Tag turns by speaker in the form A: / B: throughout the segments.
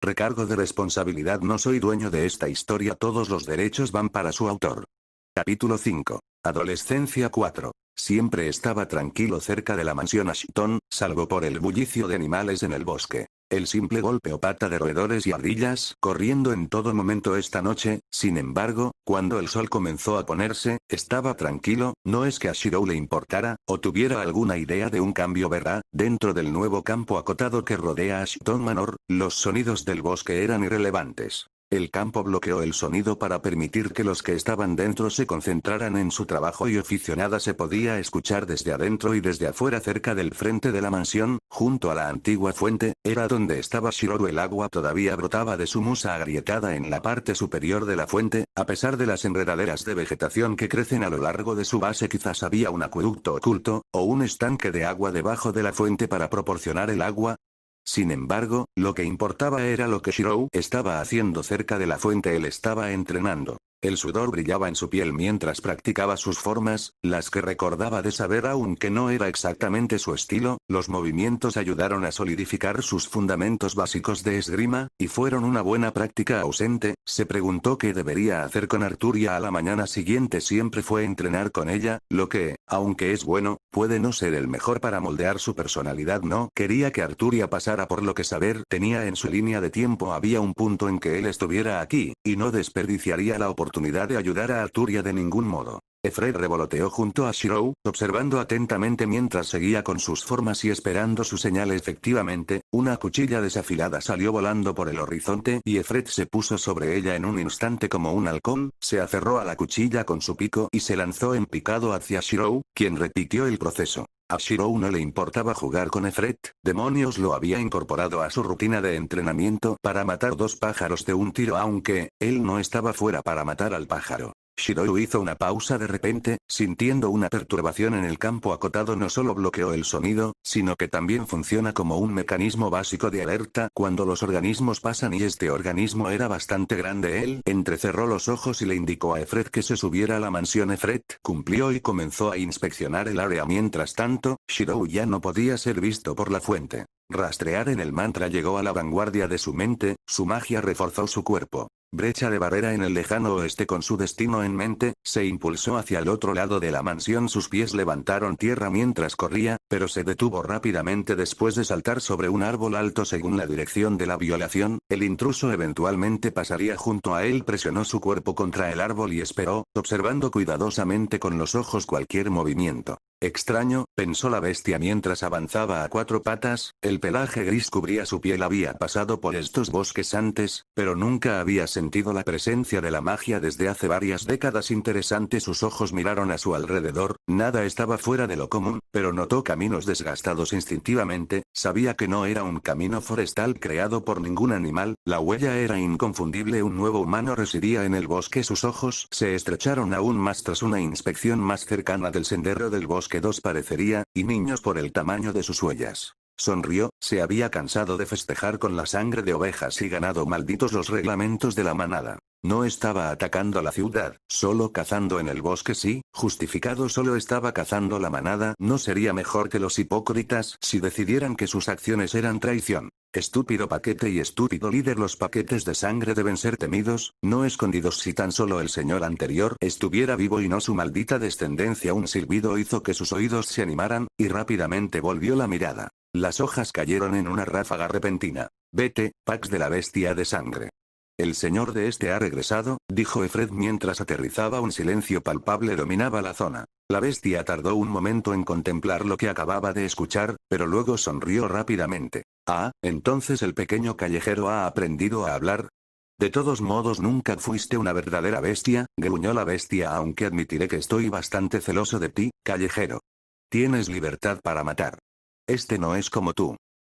A: Recargo de responsabilidad. No soy dueño de esta historia. Todos los derechos van para su autor. Capítulo 5. Adolescencia 4. Siempre estaba tranquilo cerca de la mansión Ashton, salvo por el bullicio de animales en el bosque. El simple golpe o pata de roedores y ardillas corriendo en todo momento esta noche. Sin embargo, cuando el sol comenzó a ponerse, estaba tranquilo. No es que a Shirou le importara, o tuviera alguna idea de un cambio, ¿verdad? Dentro del nuevo campo acotado que rodea Ashton Manor, los sonidos del bosque eran irrelevantes. El campo bloqueó el sonido para permitir que los que estaban dentro se concentraran en su trabajo y oficio. Nada se podía escuchar desde adentro y desde afuera. Cerca del frente de la mansión, junto a la antigua fuente, era donde estaba Shirou. El agua todavía brotaba de su musa agrietada en la parte superior de la fuente, a pesar de las enredaderas de vegetación que crecen a lo largo de su base. Quizás había un acueducto oculto, o un estanque de agua debajo de la fuente para proporcionar el agua. Sin embargo, lo que importaba era lo que Shirou estaba haciendo cerca de la fuente. Él estaba entrenando. El sudor brillaba en su piel mientras practicaba sus formas, las que recordaba de saber aunque no era exactamente su estilo. Los movimientos ayudaron a solidificar sus fundamentos básicos de esgrima, y fueron una buena práctica ausente. Se preguntó qué debería hacer con Arturia a la mañana siguiente. Siempre fue entrenar con ella, lo que, aunque es bueno, puede no ser el mejor para moldear su personalidad. No quería que Arturia pasara por lo que saber tenía en su línea de tiempo. Había un punto en que él estuviera aquí, y no desperdiciaría la oportunidad de ayudar a Arturia de ningún modo. Efred revoloteó junto a Shirou, observando atentamente mientras seguía con sus formas y esperando su señal. Efectivamente, una cuchilla desafilada salió volando por el horizonte y Efred se puso sobre ella en un instante como un halcón. Se aferró a la cuchilla con su pico y se lanzó en picado hacia Shirou, quien repitió el proceso. A Shirou no le importaba jugar con Efred, demonios, lo había incorporado a su rutina de entrenamiento para matar dos pájaros de un tiro, aunque él no estaba fuera para matar al pájaro. Shirou hizo una pausa de repente, sintiendo una perturbación en el campo acotado. No solo bloqueó el sonido, sino que también funciona como un mecanismo básico de alerta cuando los organismos pasan, y este organismo era bastante grande. Él entrecerró los ojos y le indicó a Efred que se subiera a la mansión. Efred cumplió y comenzó a inspeccionar el área. Mientras tanto, Shirou ya no podía ser visto por la fuente. Rastrear en el mantra llegó a la vanguardia de su mente, su magia reforzó su cuerpo. Brecha de barrera en el lejano oeste. Con su destino en mente, se impulsó hacia el otro lado de la mansión. Sus pies levantaron tierra mientras corría, pero se detuvo rápidamente después de saltar sobre un árbol alto. Según la dirección de la violación, el intruso eventualmente pasaría junto a él. Presionó su cuerpo contra el árbol y esperó, observando cuidadosamente con los ojos cualquier movimiento. Extraño, pensó la bestia mientras avanzaba a cuatro patas. El pelaje gris cubría su piel. Había pasado por estos bosques antes, pero nunca había sentido la presencia de la magia desde hace varias décadas. Interesante. Sus ojos miraron a su alrededor. Nada estaba fuera de lo común, pero notó caminos desgastados. Instintivamente, sabía que no era un camino forestal creado por ningún animal. La huella era inconfundible. Un nuevo humano residía en el bosque. Sus ojos se estrecharon aún más tras una inspección más cercana del sendero del bosque. Dos parecería, y niños por el tamaño de sus huellas. Sonrió, se había cansado de festejar con la sangre de ovejas y ganado. Malditos los reglamentos de la manada. No estaba atacando la ciudad, solo cazando en el bosque. Sí, justificado, solo estaba cazando la manada. ¿No sería mejor que los hipócritas si decidieran que sus acciones eran traición? Estúpido paquete y estúpido líder. Los paquetes de sangre deben ser temidos, no escondidos. Si tan solo el señor anterior estuviera vivo y no su maldita descendencia. Un silbido hizo que sus oídos se animaran, y rápidamente volvió la mirada. Las hojas cayeron en una ráfaga repentina. Vete, Pax de la bestia de sangre. El señor de este ha regresado, dijo Efred mientras aterrizaba. Un silencio palpable dominaba la zona. La bestia tardó un momento en contemplar lo que acababa de escuchar, pero luego sonrió rápidamente. Ah, entonces el pequeño callejero ha aprendido a hablar. De todos modos nunca fuiste una verdadera bestia, gruñó la bestia, aunque admitiré que estoy bastante celoso de ti, callejero. Tienes libertad para matar. Este no es como tú.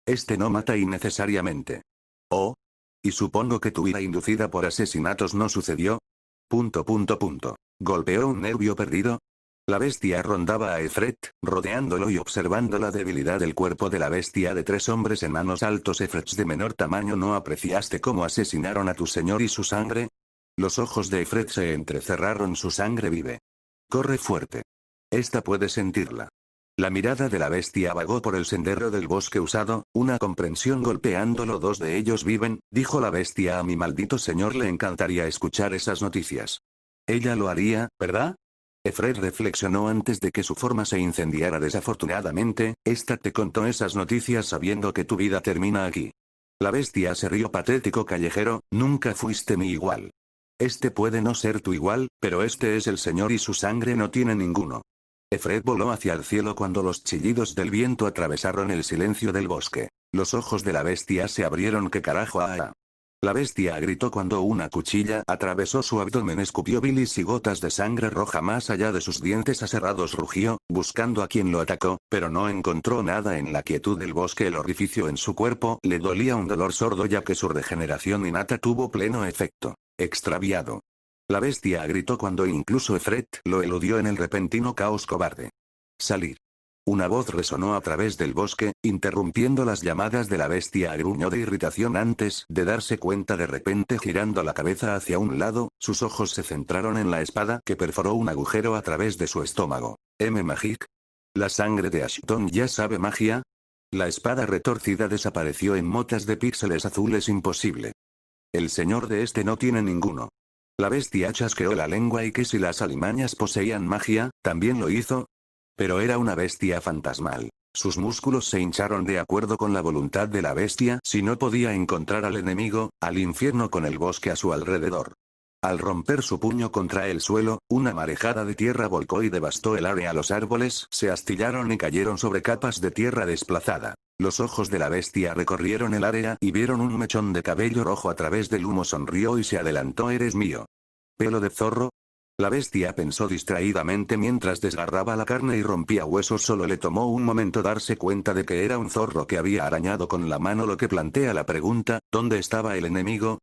A: Este no mata innecesariamente. Oh. Y supongo que tu ira inducida por asesinatos no sucedió. ¿Golpeó un nervio perdido? La bestia rondaba a Efred, rodeándolo y observando la debilidad del cuerpo de la bestia de tres hombres enanos altos. Efred de menor tamaño. ¿No apreciaste cómo asesinaron a tu señor y su sangre? Los ojos de Efred se entrecerraron. Su sangre vive. Corre fuerte. Esta puede sentirla. La mirada de la bestia vagó por el sendero del bosque usado, una comprensión golpeándolo. Dos de ellos viven, dijo la bestia. A mi maldito señor le encantaría escuchar esas noticias. Ella lo haría, ¿verdad? Efred reflexionó antes de que su forma se incendiara. Desafortunadamente, esta te contó esas noticias sabiendo que tu vida termina aquí. La bestia se rió. Patético callejero, nunca fuiste mi igual. Este puede no ser tu igual, pero este es el señor y su sangre no tiene ninguno. Efred voló hacia el cielo cuando los chillidos del viento atravesaron el silencio del bosque. Los ojos de la bestia se abrieron. ¿Qué carajo? La bestia gritó cuando una cuchilla atravesó su abdomen. Escupió bilis y gotas de sangre roja más allá de sus dientes aserrados. Rugió, buscando a quien lo atacó, pero no encontró nada en la quietud del bosque. El orificio en su cuerpo le dolía un dolor sordo ya que su regeneración innata tuvo pleno efecto. Extraviado. La bestia gritó cuando incluso Efred lo eludió en el repentino caos. Cobarde. Salir. Una voz resonó a través del bosque, interrumpiendo las llamadas de la bestia. Gruñó de irritación antes de darse cuenta. De repente, girando la cabeza hacia un lado, sus ojos se centraron en la espada que perforó un agujero a través de su estómago. Magic. ¿La sangre de Ashton ya sabe magia? La espada retorcida desapareció en motas de píxeles azules. Imposible. El señor de este no tiene ninguno. La bestia chasqueó la lengua. ¿Y que si las alimañas poseían magia, también lo hizo? Pero era una bestia fantasmal. Sus músculos se hincharon de acuerdo con la voluntad de la bestia. Si no podía encontrar al enemigo, al infierno con el bosque a su alrededor. Al romper su puño contra el suelo, una marejada de tierra volcó y devastó el área. Los árboles se astillaron y cayeron sobre capas de tierra desplazada. Los ojos de la bestia recorrieron el área y vieron un mechón de cabello rojo a través del humo. Sonrió y se adelantó. ¿Eres mío? ¿Pelo de zorro? La bestia pensó distraídamente mientras desgarraba la carne y rompía huesos. Solo le tomó un momento darse cuenta de que era un zorro que había arañado con la mano, lo que plantea la pregunta, ¿dónde estaba el enemigo?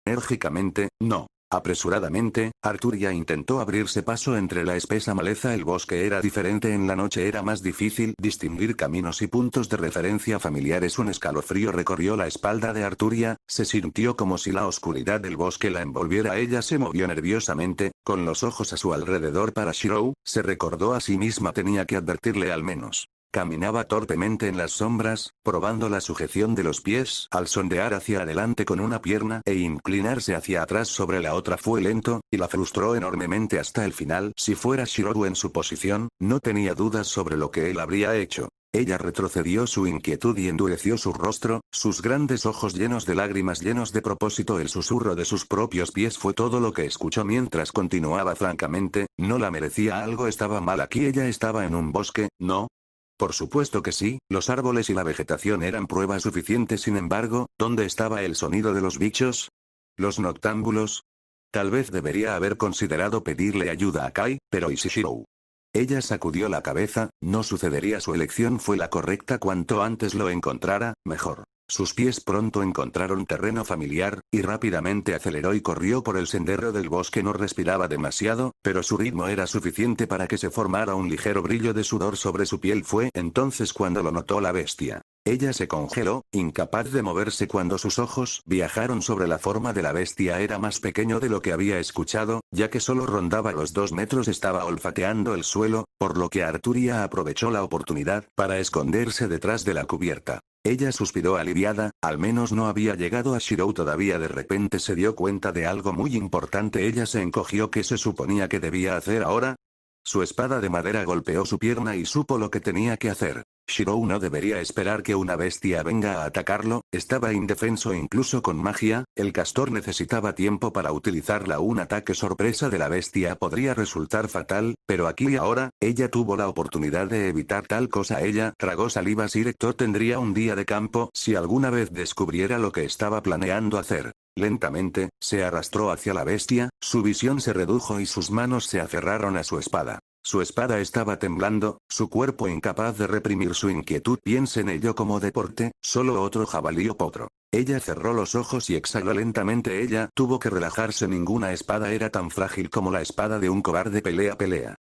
A: Enérgicamente, no. Apresuradamente, Arturia intentó abrirse paso entre la espesa maleza. El bosque era diferente en la noche. Era más difícil distinguir caminos y puntos de referencia familiares. Un escalofrío recorrió la espalda de Arturia, se sintió como si la oscuridad del bosque la envolviera. Ella se movió nerviosamente, con los ojos a su alrededor. Para Shirou, se recordó a sí misma, tenía que advertirle al menos. Caminaba torpemente en las sombras, probando la sujeción de los pies al sondear hacia adelante con una pierna e inclinarse hacia atrás sobre la otra. Fue lento, y la frustró enormemente hasta el final. Si fuera Shirou en su posición, no tenía dudas sobre lo que él habría hecho. Ella retrocedió su inquietud y endureció su rostro, sus grandes ojos llenos de lágrimas, llenos de propósito. El susurro de sus propios pies fue todo lo que escuchó mientras continuaba. Francamente, no la merecía. Algo estaba mal aquí. Ella estaba en un bosque, ¿no? Por supuesto que sí, los árboles y la vegetación eran prueba suficiente. Sin embargo, ¿dónde estaba el sonido de los bichos? ¿Los noctámbulos? Tal vez debería haber considerado pedirle ayuda a Kai, pero ¿y si Shirou? Ella sacudió la cabeza, no sucedería. Su elección fue la correcta. Cuanto antes lo encontrara, mejor. Sus pies pronto encontraron terreno familiar, y rápidamente aceleró y corrió por el sendero del bosque. No respiraba demasiado, pero su ritmo era suficiente para que se formara un ligero brillo de sudor sobre su piel. Fue entonces cuando lo notó la bestia. Ella se congeló, incapaz de moverse cuando sus ojos viajaron sobre la forma de la bestia. Era más pequeño de lo que había escuchado, ya que solo rondaba los 2 metros. Estaba olfateando el suelo, por lo que Arturia aprovechó la oportunidad para esconderse detrás de la cubierta. Ella suspiró aliviada, al menos no había llegado a Shirou todavía. De repente se dio cuenta de algo muy importante. Ella se encogió. ¿Qué se suponía que debía hacer ahora? Su espada de madera golpeó su pierna y supo lo que tenía que hacer. Shirou no debería esperar que una bestia venga a atacarlo, estaba indefenso incluso con magia. El castor necesitaba tiempo para utilizarla. Un ataque sorpresa de la bestia podría resultar fatal, pero aquí y ahora, ella tuvo la oportunidad de evitar tal cosa. Ella tragó saliva. Director tendría un día de campo si alguna vez descubriera lo que estaba planeando hacer. Lentamente, se arrastró hacia la bestia, su visión se redujo y sus manos se aferraron a su espada. Su espada estaba temblando, su cuerpo incapaz de reprimir su inquietud. Piense en ello como deporte, solo otro jabalí o potro. Ella cerró los ojos y exhaló lentamente. Ella tuvo que relajarse. Ninguna espada era tan frágil como la espada de un cobarde. Pelea.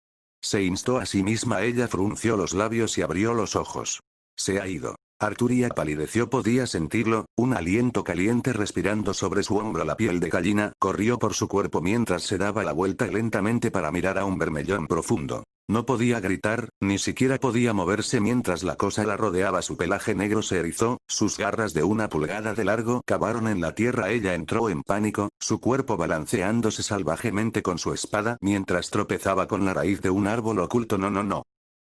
A: Se instó a sí misma. Ella frunció los labios y abrió los ojos. Se ha ido. Arturia palideció. Podía sentirlo, un aliento caliente respirando sobre su hombro. La piel de gallina corrió por su cuerpo mientras se daba la vuelta lentamente para mirar a un bermellón profundo. No podía gritar, ni siquiera podía moverse mientras la cosa la rodeaba. Su pelaje negro se erizó, sus garras de 1 pulgada de largo cavaron en la tierra. Ella entró en pánico, su cuerpo balanceándose salvajemente con su espada mientras tropezaba con la raíz de un árbol oculto. No.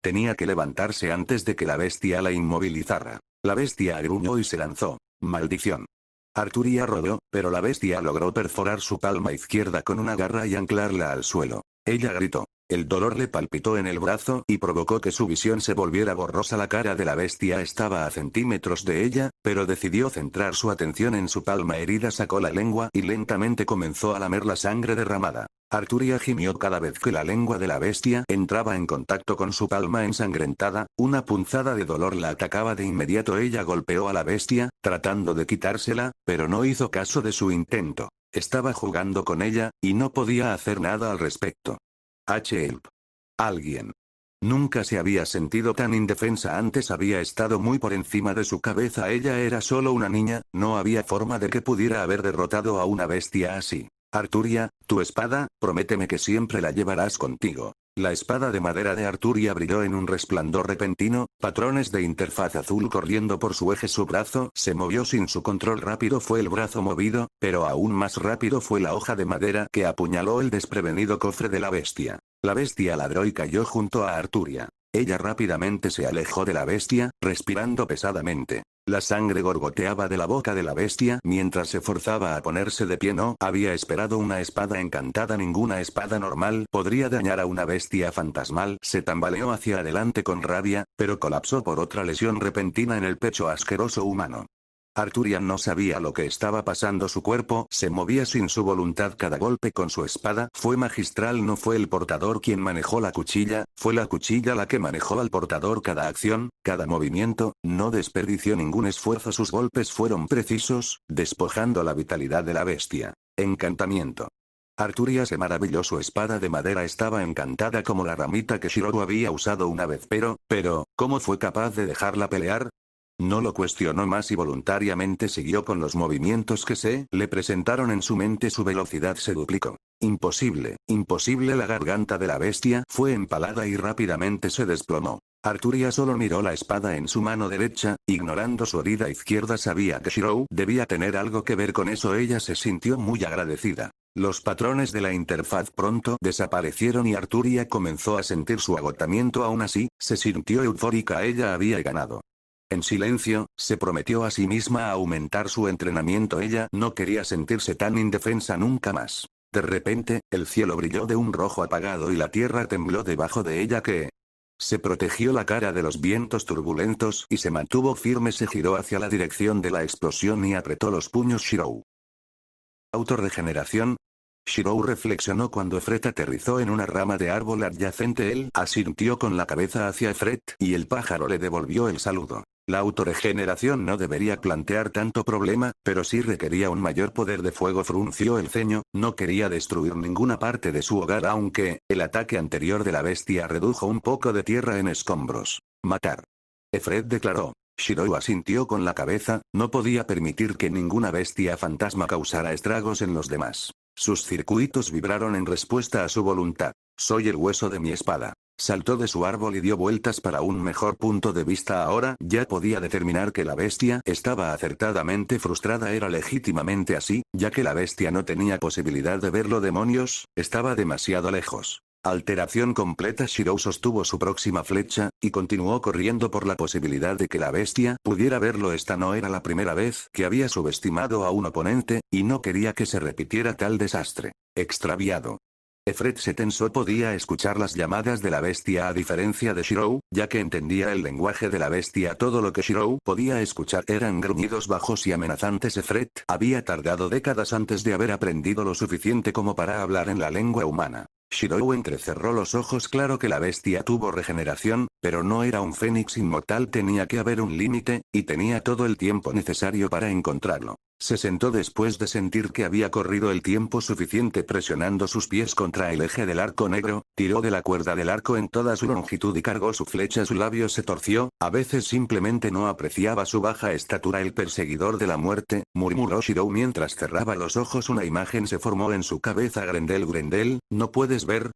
A: Tenía que levantarse antes de que la bestia la inmovilizara. La bestia gruñó y se lanzó. ¡Maldición! Arturia rodó, pero la bestia logró perforar su palma izquierda con una garra y anclarla al suelo. Ella gritó. El dolor le palpitó en el brazo y provocó que su visión se volviera borrosa. La cara de la bestia estaba a centímetros de ella, pero decidió centrar su atención en su palma herida. Sacó la lengua y lentamente comenzó a lamer la sangre derramada. Arturia gimió cada vez que la lengua de la bestia entraba en contacto con su palma ensangrentada. Una punzada de dolor la atacaba de inmediato. Ella golpeó a la bestia, tratando de quitársela, pero no hizo caso de su intento. Estaba jugando con ella, y no podía hacer nada al respecto. Help. Alguien. Nunca se había sentido tan indefensa antes. Había estado muy por encima de su cabeza. Ella era solo una niña, no había forma de que pudiera haber derrotado a una bestia así. Arturia, tu espada, prométeme que siempre la llevarás contigo. La espada de madera de Arturia brilló en un resplandor repentino, patrones de interfaz azul corriendo por su eje. Su brazo se movió sin su control. Rápido fue el brazo movido, pero aún más rápido fue la hoja de madera que apuñaló el desprevenido cofre de la bestia. La bestia ladró y cayó junto a Arturia. Ella rápidamente se alejó de la bestia, respirando pesadamente. La sangre gorgoteaba de la boca de la bestia mientras se forzaba a ponerse de pie. No había esperado una espada encantada. Ninguna espada normal podría dañar a una bestia fantasmal. Se tambaleó hacia adelante con rabia, pero colapsó por otra lesión repentina en el pecho asqueroso humano. Arturia no sabía lo que estaba pasando. Su cuerpo se movía sin su voluntad. Cada golpe con su espada fue magistral. No fue el portador quien manejó la cuchilla, fue la cuchilla la que manejó al portador. Cada acción, cada movimiento, no desperdició ningún esfuerzo. Sus golpes fueron precisos, despojando la vitalidad de la bestia. Encantamiento. Arturia se maravilló. Su espada de madera estaba encantada como la ramita que Shirou había usado una vez. Pero, ¿cómo fue capaz de dejarla pelear? No lo cuestionó más y voluntariamente siguió con los movimientos que se le presentaron en su mente. Su velocidad se duplicó. Imposible. La garganta de la bestia fue empalada y rápidamente se desplomó. Arturia solo miró la espada en su mano derecha, ignorando su herida izquierda. Sabía que Shirou debía tener algo que ver con eso. Ella se sintió muy agradecida. Los patrones de la interfaz pronto desaparecieron y Arturia comenzó a sentir su agotamiento. Aún así, se sintió eufórica. Ella había ganado. En silencio, se prometió a sí misma aumentar su entrenamiento. Ella no quería sentirse tan indefensa nunca más. De repente, el cielo brilló de un rojo apagado y la tierra tembló debajo de ella. Que se protegió la cara de los vientos turbulentos y se mantuvo firme. Se giró hacia la dirección de la explosión y apretó los puños. Shirou. Autorregeneración. Shirou reflexionó cuando Efret aterrizó en una rama de árbol adyacente. Él asintió con la cabeza hacia Efret, y el pájaro le devolvió el saludo. La autorregeneración no debería plantear tanto problema, pero sí requería un mayor poder de fuego. Frunció el ceño, no quería destruir ninguna parte de su hogar. Aunque el ataque anterior de la bestia redujo un poco de tierra en escombros. Matar. Efret declaró. Shirou asintió con la cabeza, no podía permitir que ninguna bestia fantasma causara estragos en los demás. Sus circuitos vibraron en respuesta a su voluntad. Soy el hueso de mi espada. Saltó de su árbol y dio vueltas para un mejor punto de vista. Ahora ya podía determinar que la bestia estaba acertadamente frustrada. Era legítimamente así, ya que la bestia no tenía posibilidad de verlo. Demonios, estaba demasiado lejos. Alteración completa. Shirou sostuvo su próxima flecha, y continuó corriendo por la posibilidad de que la bestia pudiera verlo. Esta no era la primera vez que había subestimado a un oponente, y no quería que se repitiera tal desastre. Extraviado. Efret se tensó. Podía escuchar las llamadas de la bestia a diferencia de Shirou, ya que entendía el lenguaje de la bestia. Todo lo que Shirou podía escuchar eran gruñidos bajos y amenazantes. Efret había tardado décadas antes de haber aprendido lo suficiente como para hablar en la lengua humana. Shirou entrecerró los ojos. Claro que la bestia tuvo regeneración, pero no era un fénix inmortal. Tenía que haber un límite, y tenía todo el tiempo necesario para encontrarlo. Se sentó después de sentir que había corrido el tiempo suficiente presionando sus pies contra el eje del arco negro, tiró de la cuerda del arco en toda su longitud y cargó su flecha. Su labio se torció, a veces simplemente no apreciaba su baja estatura. El perseguidor de la muerte, murmuró Shirou mientras cerraba los ojos. Una imagen se formó en su cabeza. Grendel, no puedes ver.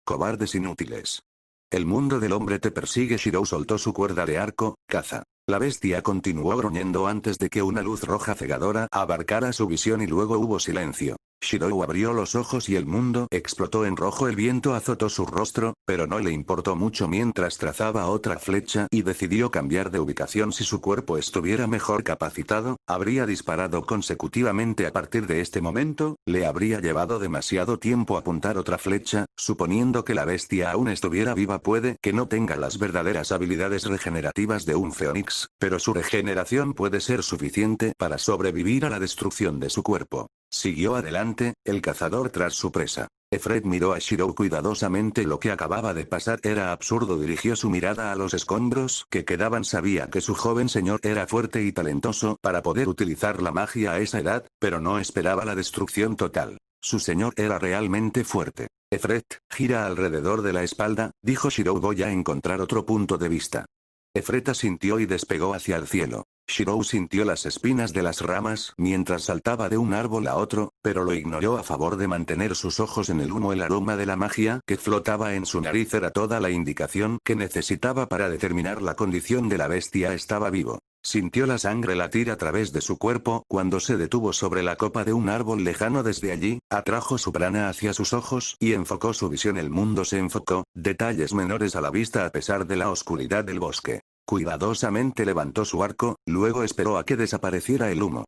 A: Cobardes inútiles. El mundo del hombre te persigue. Shirou soltó su cuerda de arco, caza. La bestia continuó gruñendo antes de que una luz roja cegadora abarcara su visión y luego hubo silencio. Shirou abrió los ojos y el mundo explotó en rojo. El viento azotó su rostro, pero no le importó mucho mientras trazaba otra flecha y decidió cambiar de ubicación. Si su cuerpo estuviera mejor capacitado, habría disparado consecutivamente. A partir de este momento, le habría llevado demasiado tiempo apuntar otra flecha, suponiendo que la bestia aún estuviera viva. Puede que no tenga las verdaderas habilidades regenerativas de un Fénix, pero su regeneración puede ser suficiente para sobrevivir a la destrucción de su cuerpo. Siguió adelante, el cazador tras su presa. Efred miró a Shirou cuidadosamente. Lo que acababa de pasar era absurdo. Dirigió su mirada a los escombros que quedaban. Sabía que su joven señor era fuerte y talentoso para poder utilizar la magia a esa edad, pero no esperaba la destrucción total. Su señor era realmente fuerte. Efred, gira alrededor de la espalda, dijo Shirou. Voy a encontrar otro punto de vista. Efred asintió y despegó hacia el cielo. Shirou sintió las espinas de las ramas mientras saltaba de un árbol a otro, pero lo ignoró a favor de mantener sus ojos en el humo. El aroma de la magia que flotaba en su nariz era toda la indicación que necesitaba para determinar la condición de la bestia. Estaba vivo. Sintió la sangre latir a través de su cuerpo cuando se detuvo sobre la copa de un árbol lejano. Desde allí, atrajo su prana hacia sus ojos y enfocó su visión. El mundo se enfocó, detalles menores a la vista a pesar de la oscuridad del bosque. Cuidadosamente levantó su arco, luego esperó a que desapareciera el humo.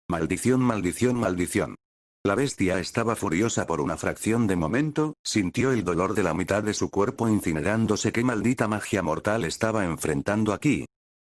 A: Maldición, maldición, maldición. La bestia estaba furiosa por una fracción de momento, sintió el dolor de la mitad de su cuerpo incinerándose. ¿Qué maldita magia mortal estaba enfrentando aquí?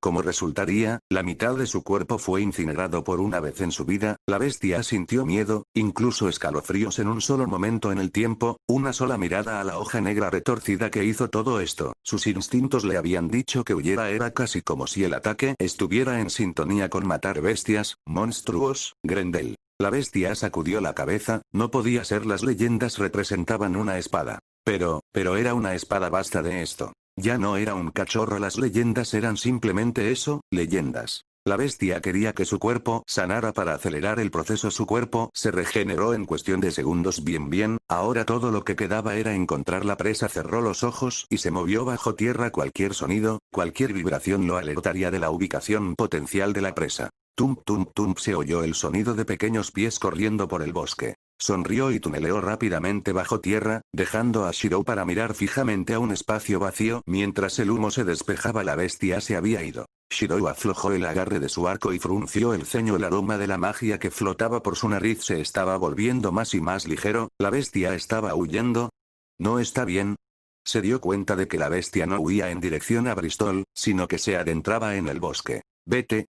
A: Como resultaría, la mitad de su cuerpo fue incinerado por una vez en su vida. La bestia sintió miedo, incluso escalofríos en un solo momento en el tiempo, una sola mirada a la hoja negra retorcida que hizo todo esto. Sus instintos le habían dicho que huyera. Era casi como si el ataque estuviera en sintonía con matar bestias, monstruos. Grendel. La bestia sacudió la cabeza. No podía ser. Las leyendas representaban una espada. Pero era una espada. Basta de esto. Ya no era un cachorro. Las leyendas eran simplemente eso, leyendas. La bestia quería que su cuerpo sanara para acelerar el proceso. Su cuerpo se regeneró en cuestión de segundos. Bien, ahora todo lo que quedaba era encontrar la presa. Cerró los ojos y se movió bajo tierra. Cualquier sonido, cualquier vibración lo alertaría de la ubicación potencial de la presa. Tum tum tum. Se oyó el sonido de pequeños pies corriendo por el bosque. Sonrió y tuneleó rápidamente bajo tierra, dejando a Shirou para mirar fijamente a un espacio vacío. Mientras el humo se despejaba, la bestia se había ido. Shirou aflojó el agarre de su arco y frunció el ceño. El aroma de la magia que flotaba por su nariz se estaba volviendo más y más ligero. La bestia estaba huyendo. ¿No está bien? Se dio cuenta de que la bestia no huía en dirección a Bristol, sino que se adentraba en el bosque. Vete.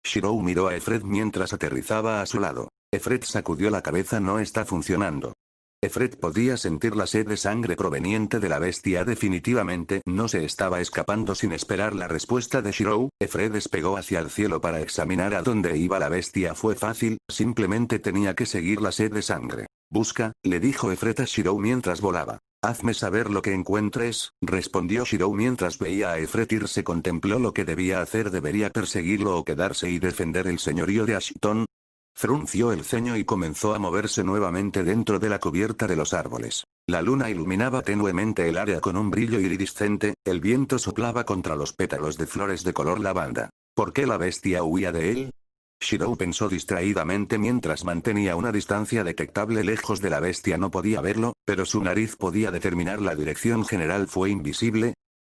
A: Shirou miró a Efred mientras aterrizaba a su lado. Efred sacudió la cabeza. No está funcionando. Efred podía sentir la sed de sangre proveniente de la bestia. Definitivamente no se estaba escapando. Sin esperar la respuesta de Shirou, Efred despegó hacia el cielo para examinar a dónde iba la bestia. Fue fácil, simplemente tenía que seguir la sed de sangre. Busca, le dijo Efred a Shirou mientras volaba. Hazme saber lo que encuentres, respondió Shirou mientras veía a Efred irse. Contempló lo que debía hacer. ¿Debería perseguirlo o quedarse y defender el señorío de Ashton? Frunció el ceño y comenzó a moverse nuevamente dentro de la cubierta de los árboles. La luna iluminaba tenuemente el área con un brillo iridiscente. El viento soplaba contra los pétalos de flores de color lavanda. ¿Por qué la bestia huía de él? Shirou pensó distraídamente mientras mantenía una distancia detectable lejos de la bestia. No podía verlo, pero su nariz podía determinar la dirección general. Fue invisible.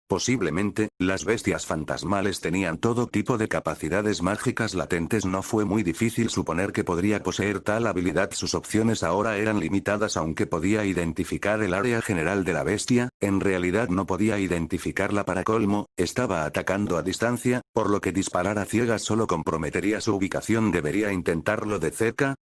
A: Posiblemente, las bestias fantasmales tenían todo tipo de capacidades mágicas latentes. No fue muy difícil suponer que podría poseer tal habilidad. Sus opciones ahora eran limitadas. Aunque podía identificar el área general de la bestia, en realidad no podía identificarla. Para colmo, estaba atacando a distancia, por lo que disparar a ciegas solo comprometería su ubicación. ¿Debería intentarlo de cerca?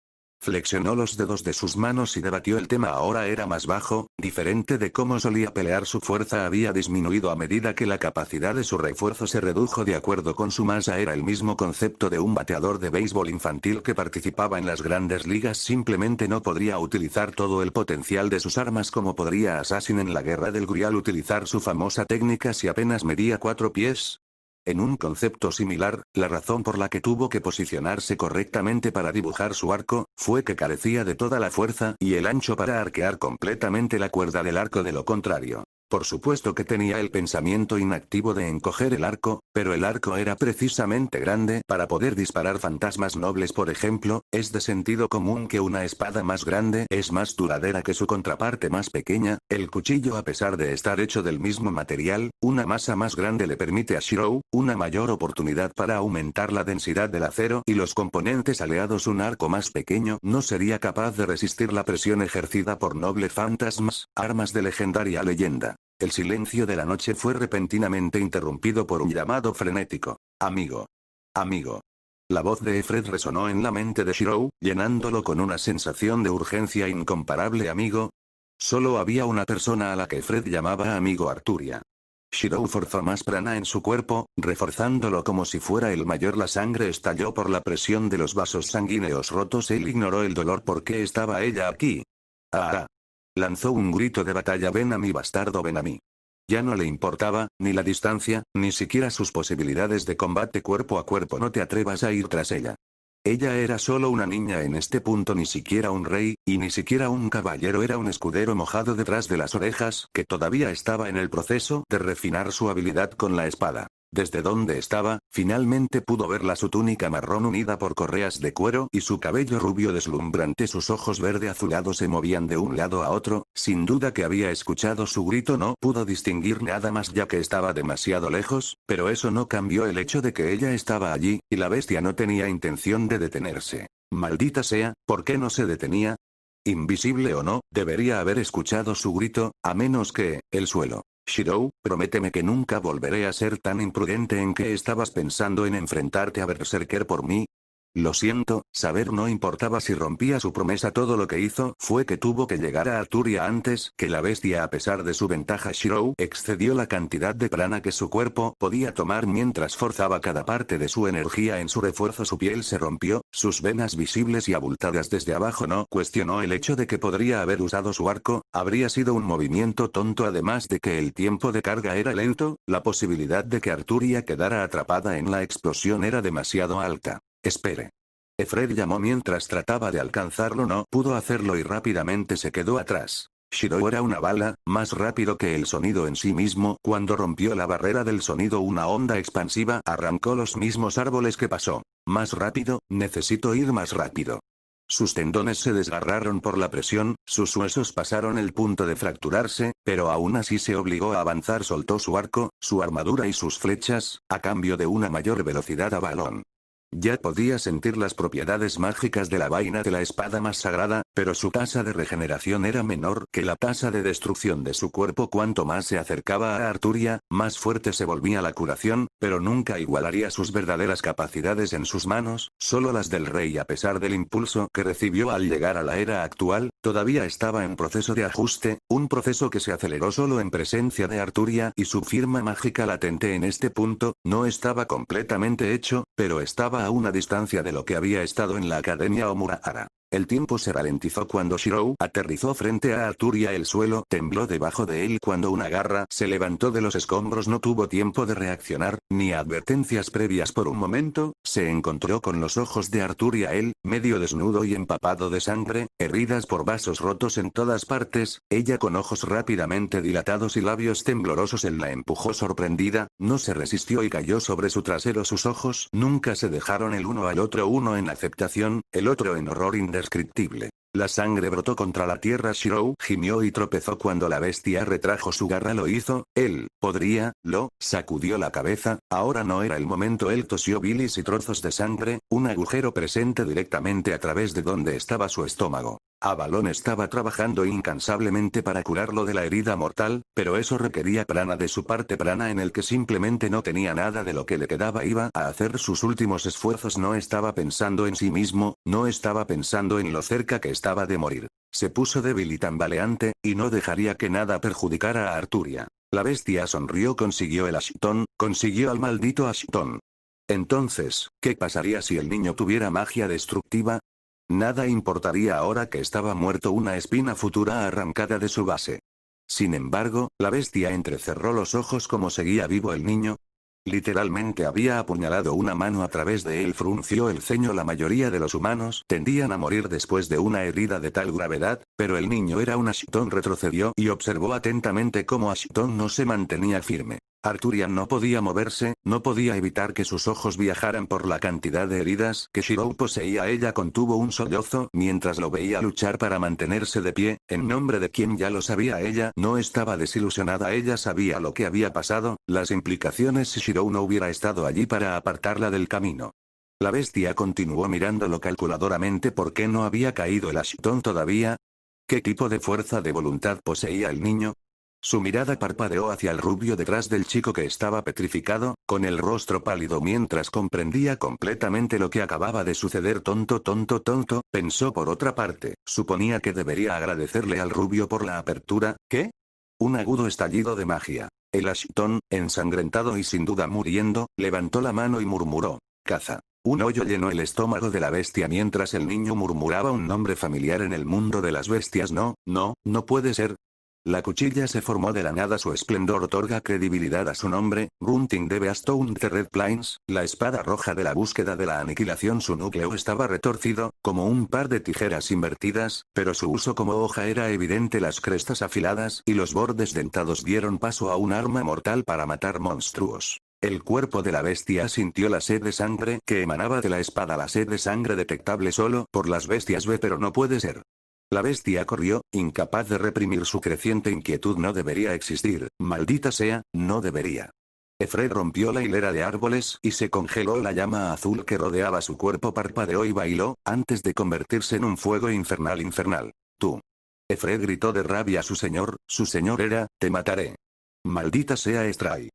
A: Flexionó los dedos de sus manos y debatió el tema. Ahora era más bajo, diferente de cómo solía pelear. Su fuerza había disminuido a medida que la capacidad de su refuerzo se redujo de acuerdo con su masa. Era el mismo concepto de un bateador de béisbol infantil que participaba en las grandes ligas. Simplemente no podría utilizar todo el potencial de sus armas como podría Assassin en la Guerra del Grial utilizar su famosa técnica si apenas medía 4 pies. En un concepto similar, la razón por la que tuvo que posicionarse correctamente para dibujar su arco, fue que carecía de toda la fuerza y el ancho para arquear completamente la cuerda del arco. De lo contrario, Por supuesto que tenía el pensamiento inactivo de encoger el arco, pero el arco era precisamente grande para poder disparar fantasmas nobles, por ejemplo. Es de sentido común que una espada más grande es más duradera que su contraparte más pequeña. El cuchillo, a pesar de estar hecho del mismo material, una masa más grande le permite a Shirou una mayor oportunidad para aumentar la densidad del acero y los componentes aliados. Un arco más pequeño no sería capaz de resistir la presión ejercida por nobles fantasmas, armas de legendaria leyenda. El silencio de la noche fue repentinamente interrumpido por un llamado frenético. Amigo. Amigo. La voz de Efred resonó en la mente de Shirou, llenándolo con una sensación de urgencia incomparable. Amigo. Solo había una persona a la que Efred llamaba amigo: Arturia. Shirou forzó más prana en su cuerpo, reforzándolo como si fuera el mayor. La sangre estalló por la presión de los vasos sanguíneos rotos. Él ignoró el dolor. ¿Por qué estaba ella aquí? ¡Ah! Lanzó un grito de batalla. Ven a mí, bastardo, ven a mí. Ya no le importaba, ni la distancia, ni siquiera sus posibilidades de combate cuerpo a cuerpo. No te atrevas a ir tras ella. Ella era solo una niña en este punto, ni siquiera un rey, y ni siquiera un caballero. Era un escudero mojado detrás de las orejas, que todavía estaba en el proceso de refinar su habilidad con la espada. Desde donde estaba, finalmente pudo verla. Su túnica marrón unida por correas de cuero y su cabello rubio deslumbrante. Sus ojos verde azulados se movían de un lado a otro. Sin duda que había escuchado su grito. No pudo distinguir nada más ya que estaba demasiado lejos, pero eso no cambió el hecho de que ella estaba allí, y la bestia no tenía intención de detenerse. Maldita sea, ¿por qué no se detenía? Invisible o no, debería haber escuchado su grito, a menos que, el suelo. Shirou, prométeme que nunca volveré a ser tan imprudente. ¿En qué estabas pensando? ¿En enfrentarte a Berserker por mí? Lo siento, saber no importaba si rompía su promesa. Todo lo que hizo fue que tuvo que llegar a Arturia antes que la bestia. A pesar de su ventaja, Shirou excedió la cantidad de prana que su cuerpo podía tomar mientras forzaba cada parte de su energía en su refuerzo. Su piel se rompió, sus venas visibles y abultadas desde abajo. No cuestionó el hecho de que podría haber usado su arco, habría sido un movimiento tonto. Además de que el tiempo de carga era lento, la posibilidad de que Arturia quedara atrapada en la explosión era demasiado alta. Espere. Efred llamó mientras trataba de alcanzarlo. No pudo hacerlo y rápidamente se quedó atrás. Shirou era una bala, más rápido que el sonido en sí mismo. Cuando rompió la barrera del sonido, una onda expansiva arrancó los mismos árboles que pasó. Más rápido, necesito ir más rápido. Sus tendones se desgarraron por la presión, sus huesos pasaron el punto de fracturarse, pero aún así se obligó a avanzar. Soltó su arco, su armadura y sus flechas, a cambio de una mayor velocidad a balón. Ya podía sentir las propiedades mágicas de la vaina de la espada más sagrada, pero su tasa de regeneración era menor que la tasa de destrucción de su cuerpo. Cuanto más se acercaba a Arturia, más fuerte se volvía la curación, pero nunca igualaría sus verdaderas capacidades en sus manos, solo las del rey. A pesar del impulso que recibió al llegar a la era actual, todavía estaba en proceso de ajuste, un proceso que se aceleró solo en presencia de Arturia y su firma mágica latente. En este punto, no estaba completamente hecho, pero estaba a una distancia de lo que había estado en la Academia Omurahara. El tiempo se ralentizó cuando Shirou aterrizó frente a Arturia. El suelo tembló debajo de él cuando una garra se levantó de los escombros. No tuvo tiempo de reaccionar, ni advertencias previas. Por un momento, se encontró con los ojos de Arturia. Él, medio desnudo y empapado de sangre, heridas por vasos rotos en todas partes, ella con ojos rápidamente dilatados y labios temblorosos. Él la empujó sorprendida, no se resistió y cayó sobre su trasero. Sus ojos nunca se dejaron el uno al otro, uno en aceptación, el otro en horror indescriptible. La sangre brotó contra la tierra. Shirou gimió y tropezó cuando la bestia retrajo su garra. Lo hizo, él, podría, sacudió la cabeza, ahora no era el momento. Él tosió bilis y trozos de sangre, un agujero presente directamente a través de donde estaba su estómago. Avalon estaba trabajando incansablemente para curarlo de la herida mortal, pero eso requería prana de su parte, prana en el que simplemente no tenía nada de lo que le quedaba. Iba a hacer sus últimos esfuerzos. No estaba pensando en sí mismo, no estaba pensando en lo cerca que estaba de morir. Se puso débil y tambaleante, y no dejaría que nada perjudicara a Arturia. La bestia sonrió. Consiguió el Ashton, consiguió al maldito Ashton. Entonces, ¿qué pasaría si el niño tuviera magia destructiva? Nada importaría ahora que estaba muerto, una espina futura arrancada de su base. Sin embargo, la bestia entrecerró los ojos. ¿Cómo seguía vivo el niño? Literalmente había apuñalado una mano a través de él. Frunció el ceño. La mayoría de los humanos tendían a morir después de una herida de tal gravedad, pero el niño era un Ashton. Retrocedió y observó atentamente cómo Ashton no se mantenía firme. Arturia no podía moverse, no podía evitar que sus ojos viajaran por la cantidad de heridas que Shirou poseía. Ella contuvo un sollozo mientras lo veía luchar para mantenerse de pie, en nombre de quien ya lo sabía. Ella no estaba desilusionada, ella sabía lo que había pasado, las implicaciones si Shirou no hubiera estado allí para apartarla del camino. La bestia continuó mirándolo calculadoramente. ¿Por qué no había caído el Ashton todavía? ¿Qué tipo de fuerza de voluntad poseía el niño? Su mirada parpadeó hacia el rubio detrás del chico que estaba petrificado, con el rostro pálido mientras comprendía completamente lo que acababa de suceder. Tonto, pensó. Por otra parte, suponía que debería agradecerle al rubio por la apertura. ¿Qué? Un agudo estallido de magia. El Ashton, ensangrentado y sin duda muriendo, levantó la mano y murmuró: caza. Un hoyo llenó el estómago de la bestia mientras el niño murmuraba un nombre familiar en el mundo de las bestias. No puede ser. La cuchilla se formó de la nada. Su esplendor otorga credibilidad a su nombre, Grunting de Beastone the Red Plains, la espada roja de la búsqueda de la aniquilación. Su núcleo estaba retorcido, como un par de tijeras invertidas, pero su uso como hoja era evidente. Las crestas afiladas y los bordes dentados dieron paso a un arma mortal para matar monstruos. El cuerpo de la bestia sintió la sed de sangre que emanaba de la espada, la sed de sangre detectable solo por las bestias B, pero no puede ser. La bestia corrió, incapaz de reprimir su creciente inquietud. No debería existir, maldita sea, no debería. Efred rompió la hilera de árboles y se congeló. La llama azul que rodeaba su cuerpo parpadeó y bailó, antes de convertirse en un fuego infernal. Tú. Efred gritó de rabia. Su señor era: te mataré. Maldita sea Stray.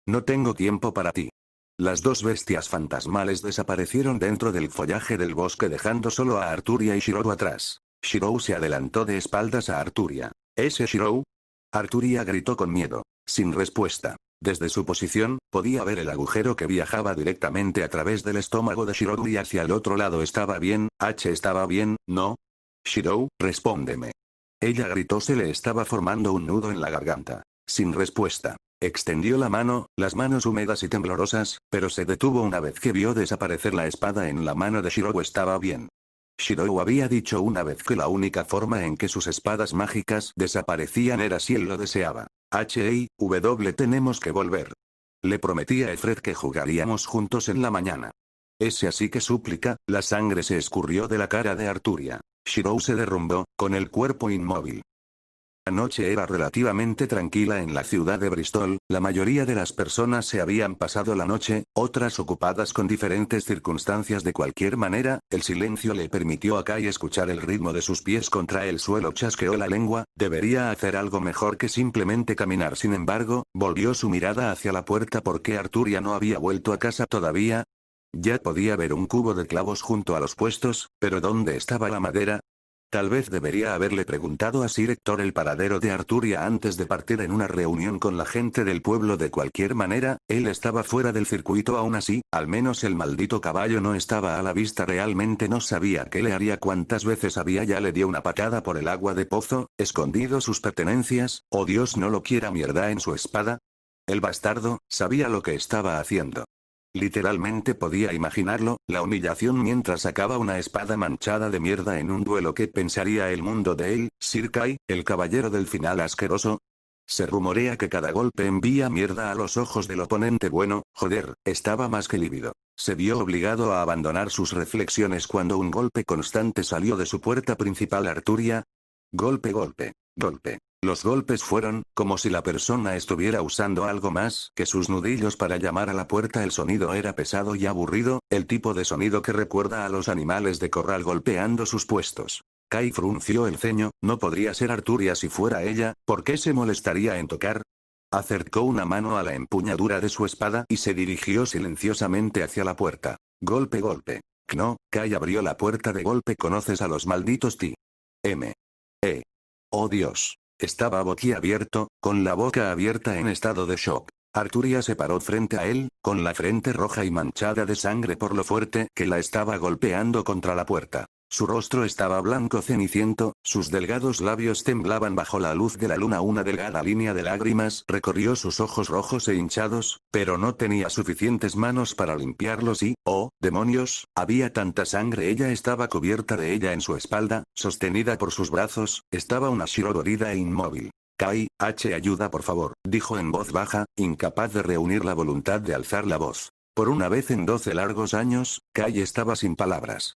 A: No tengo tiempo para ti. Las dos bestias fantasmales desaparecieron dentro del follaje del bosque dejando solo a Arturia y Shirou atrás. Shirou se adelantó de espaldas a Arturia. ¿Ese Shirou? Arturia gritó con miedo. Sin respuesta. Desde su posición, podía ver el agujero que viajaba directamente a través del estómago de Shirou y hacia el otro lado. ¿Estaba bien? ¿Estaba bien? ¿No? Shirou, respóndeme. Ella gritó. Se le estaba formando un nudo en la garganta. Sin respuesta. Extendió la mano, las manos húmedas y temblorosas, pero se detuvo una vez que vio desaparecer la espada en la mano de Shirou. Estaba bien. Shirou había dicho una vez que la única forma en que sus espadas mágicas desaparecían era si él lo deseaba. Tenemos que volver. Le prometí a Efred que jugaríamos juntos en la mañana. ¿Ese así que súplica? La sangre se escurrió de la cara de Arturia. Shirou se derrumbó, con el cuerpo inmóvil. La noche era relativamente tranquila en la ciudad de Bristol. La mayoría de las personas se habían pasado la noche, otras ocupadas con diferentes circunstancias. De cualquier manera, el silencio le permitió a Kai escuchar el ritmo de sus pies contra el suelo. Chasqueó la lengua, debería hacer algo mejor que simplemente caminar. Sin embargo, volvió su mirada hacia la puerta. ¿Por qué Arturia no había vuelto a casa todavía? Ya podía ver un cubo de clavos junto a los puestos, pero ¿dónde estaba la madera? Tal vez debería haberle preguntado a Sir Hector el paradero de Arturia antes de partir en una reunión con la gente del pueblo. De cualquier manera, él estaba fuera del circuito. Aún así, al menos el maldito caballo no estaba a la vista. Realmente no sabía qué le haría. ¿Cuántas veces ya le dio una patada por el agua de pozo, escondido sus pertenencias? Oh Dios, no lo quiera mierda en su espada. El bastardo sabía lo que estaba haciendo. Literalmente podía imaginarlo, la humillación mientras sacaba una espada manchada de mierda en un duelo. ¿Qué pensaría el mundo de él, Sir Kai, el caballero del final asqueroso? Se rumorea que cada golpe envía mierda a los ojos del oponente. Bueno, joder, estaba más que lívido. Se vio obligado a abandonar sus reflexiones cuando un golpe constante salió de su puerta principal. Arturia. Golpe. Los golpes fueron, como si la persona estuviera usando algo más que sus nudillos para llamar a la puerta. El sonido era pesado y aburrido, el tipo de sonido que recuerda a los animales de corral golpeando sus puestos. Kai frunció el ceño. No podría ser Arturia. Si fuera ella, ¿por qué se molestaría en tocar? Acercó una mano a la empuñadura de su espada y se dirigió silenciosamente hacia la puerta. Golpe. No, Kai abrió la puerta de golpe. ¿Conoces a los malditos T.M.? Oh Dios. Estaba boquiabierto, con la boca abierta en estado de shock. Arturia se paró frente a él, con la frente roja y manchada de sangre por lo fuerte que la estaba golpeando contra la puerta. Su rostro estaba blanco ceniciento, sus delgados labios temblaban bajo la luz de la luna. Una delgada línea de lágrimas recorrió sus ojos rojos e hinchados, pero no tenía suficientes manos para limpiarlos y, ¡oh, demonios!, había tanta sangre. Ella estaba cubierta de ella en su espalda, sostenida por sus brazos, estaba una Shiro herida e inmóvil. Kai, ayuda por favor, dijo en voz baja, incapaz de reunir la voluntad de alzar la voz. Por una vez en 12 largos años, Kai estaba sin palabras.